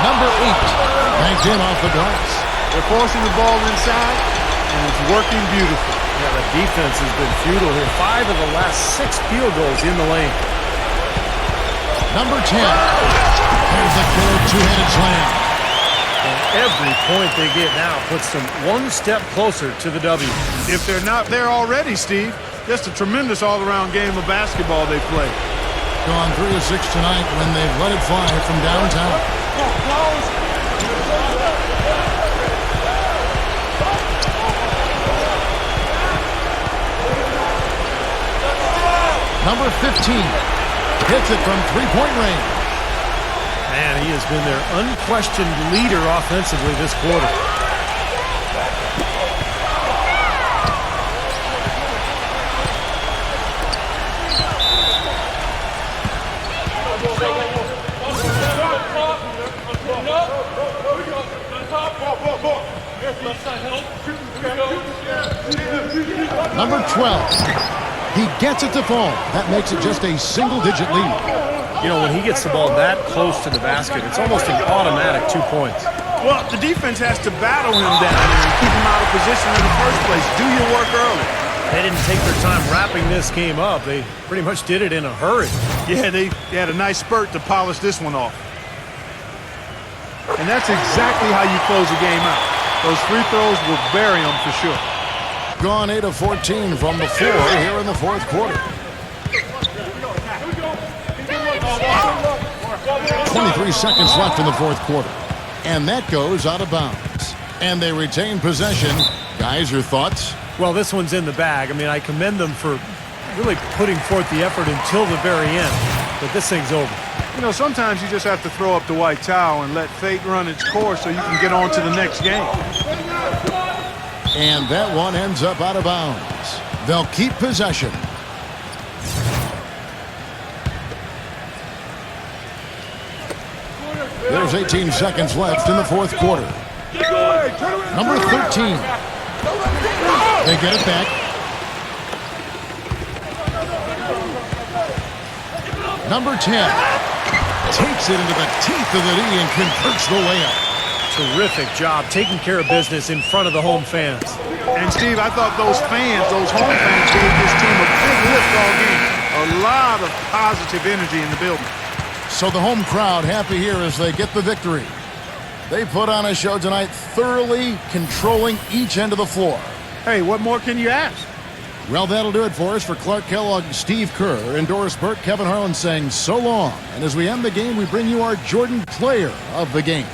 Number 8. Banked in off the glass. They're forcing the ball inside, and it's working beautifully. Yeah, the defense has been futile here. 5 of the last 6 field goals in the lane. Number 10. There's a good two-handed slam. Every point they get now puts them one step closer to the W. If they're not there already, Steve, just a tremendous all-around game of basketball they play. Gone 3 of 6 tonight when they've let it fly from downtown. Number 15 hits it from three-point range. Man, he has been their unquestioned leader offensively this quarter. Number 12. He gets it to fall. That makes it just a single-digit lead. You know, when he gets the ball that close to the basket, it's almost an automatic 2 points. Well, the defense has to battle him down there and keep him out of position in the first place. Do your work early. They didn't take their time wrapping this game up. They pretty much did it in a hurry. Yeah, they had a nice spurt to polish this one off. And that's exactly how you close a game out. Those free throws will bury them for sure. Gone 8 of 14 from the floor here in the fourth quarter. 23 seconds left in the fourth quarter. And that goes out of bounds. And they retain possession. Guys, your thoughts? Well, this one's in the bag. I mean, I commend them for really putting forth the effort until the very end. But this thing's over. You know, sometimes you just have to throw up the white towel and let fate run its course so you can get on to the next game. And that one ends up out of bounds. They'll keep possession. There's 18 seconds left in the fourth quarter. Number 13. They get it back. Number 10 takes it into the teeth of the knee and converts the layup. Terrific job taking care of business in front of the home fans. And, Steve, I thought those fans, those home fans, gave this team a big lift all game. A lot of positive energy in the building. So the home crowd happy here as they get the victory. They put on a show tonight, thoroughly controlling each end of the floor. Hey, what more can you ask? Well, that'll do it for us. For Clark Kellogg, Steve Kerr, and Doris Burke, Kevin Harlan saying so long. And as we end the game, we bring you our Jordan Player of the Game.